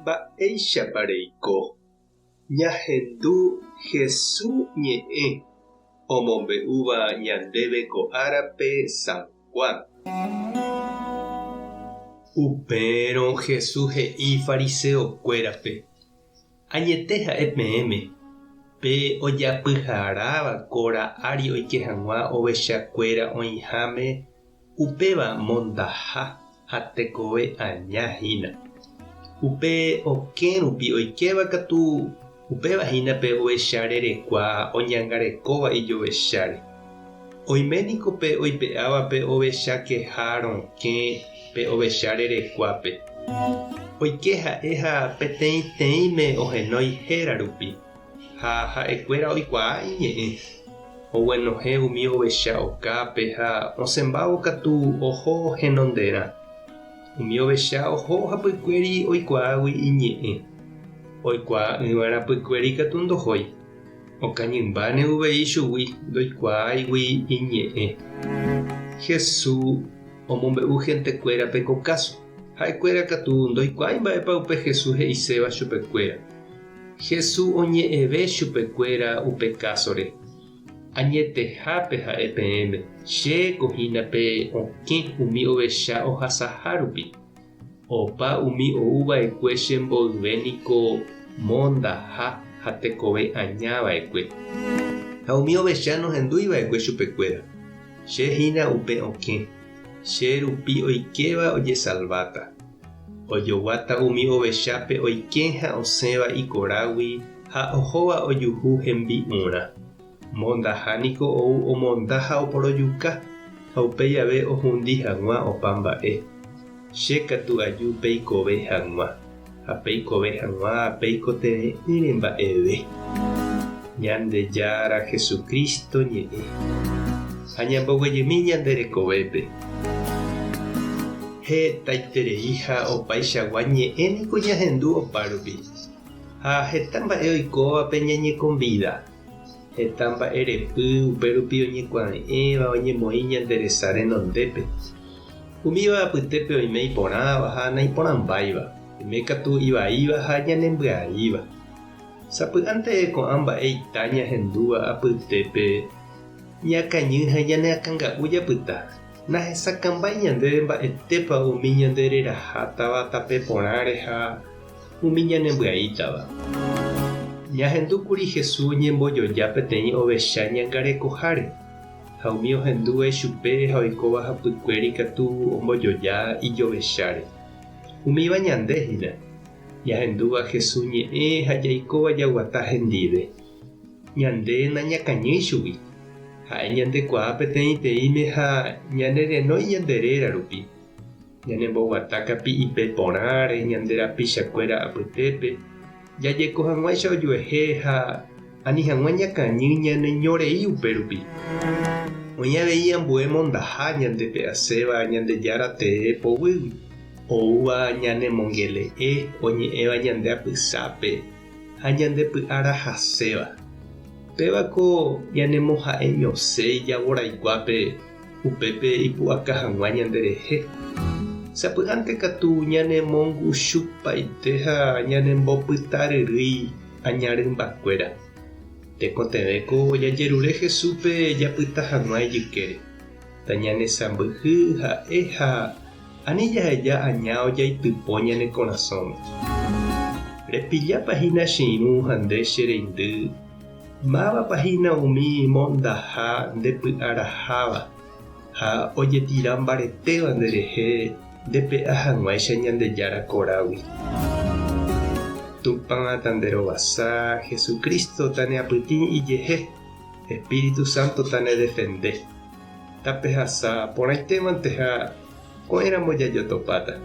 Mba'éichapa reiko. Ñahendu Jesús ñe'ẽ omombe'úva ñandéve ko árape San Juan. Upérõ Jesús he'i fariseokuérape: añete ha'e peẽme, pe ojapyharávako ári oike hag̃ua ovechakuéra oĩháme upéva mondaha ha tekove añahína. Upe okẽrupi oikeva katu upévahína pe ovecha rerekua oñangarekóva ijovecháre. Oiméniko pe oipe'áva pe ovecha keha rokẽ pe ovecha rerekuápe. Oike ha'e ha peteĩteĩme ohenói héra rupi ha ha'ekuéra oikuaa iñe'ẽ. Oguenohẽ umi ovecha okápe ha osẽmbávo katu oho henondérã. Umi ovecha oho hapykuéri oikuaágui iñe'ẽ. Oikuaa yvãrã pykuéri katu ndohói. Okañymbáne uvei chugui ndoikuaaigui iñe'ẽ. Jesús omombe'u hentekuérape ko káso. Ha'ekuéra katu ndoikuaái mba'épa upe Jesús he'iséva chupekuéra. Jesús oñe'ẽve chupekuéra upe kásore. Añetehápe ha'e peẽme, che kohína pe okẽ umi ovecha ohasaha rupi. Opa umi ouva'ekue chemboyvéniko mondaha ha tekove añava'ekue. Ha umi ovecha nohendúiva'ekue chupekuéra. Che hína upe okẽ. Che rupi oikeva ojesalváta. Ojoguáta umi ovechápe oike ha osẽva ikorágui ha ohóva ojuhu hembi'urã. Mondahaniko ou omonda ha oporojuka ha upéi ave ohundi hag̃ua opa mba'e. Che katu aju peikove hag̃ua. Ha peikove hag̃ua peikotere'ỹre mba'eve. Ñandejára Jesukristo ñe'ẽ. Ha ñamboguejymi ñande rekovépe. Hetaiterei ha opaichagua ñe'ẽniko ñahendu opárupi. Ha heta mba'e oikóva pe ñañekombida. Heta mba'e repy upérupi oñekuaa'ẽva oñemoĩ ñande resa renondépe. Umíva apytépe oime iporãva ha naiporãmbáiva. Oime katu ivaíva ha ñanembya'íva. Sapy'ánte ko'ã mba'e ita ñahendúva apytépe ñakañy ha ñaneakãnga'u japyta. Nahesakãmbái ñande mba'etépa umi ñande rerahátava tape porãre ha umi ñanembya'ítava. Ñahendúkuri Jesús ñembojoja peteĩ ovecha ñangarekoháre. Ha umi ohenduve chupe ha oikóva hapykuéri katu ombojoja ijovecháre. Umíva ñandehína. Ñahendúva Jesús ñe'ẽ ha jaikóva jaguata hendive. Ñande nañakañýi chugui. Ha'e ñandekuaa peteĩteĩme ha ñanerenói ñanderéra rupi. Ñanemboguata kapi'ipe porãre ñande rapichakuéra apytépe. Jajeko hag̃uáicha ojuehe ha ani hag̃ua ñakañy ñaneñorei upe rupi. Oĩ avei ambue mondaha ñandepe aséva ñandejára tee povýgui. Oúva ñanemongele'e oñe'ẽva ñande apysápe ha ñandepy'ára haséva. Pévako ñanemoha'e ñosẽ ijavoraikuápe upépe ipu'aka hag̃ua ñanderehe. Sapy'ánte katu ñanemonguchupaite ha ñanembopytaryrýi añarymbakuéra. Tekotevẽko jajerure Jesúspe japyta hag̃ua ijykére. Ta ñanesãmbyhy ha'e ha ani jaheja aña ojaitypo ñane korasõme. Repillápahína chiru ha nde che reindy. Mávapahína umi mondaha ndepy'araháva ha ojetira mbaretéva nderehe ndepe'a hag̃uáicha ñandejára korágui. Tupã tanderovasa Jesucristo tane apytĩ ijehe. Espíritu Santo tane defende. Tapehasa porãitémanteha ko'ẽramo jajotopáta.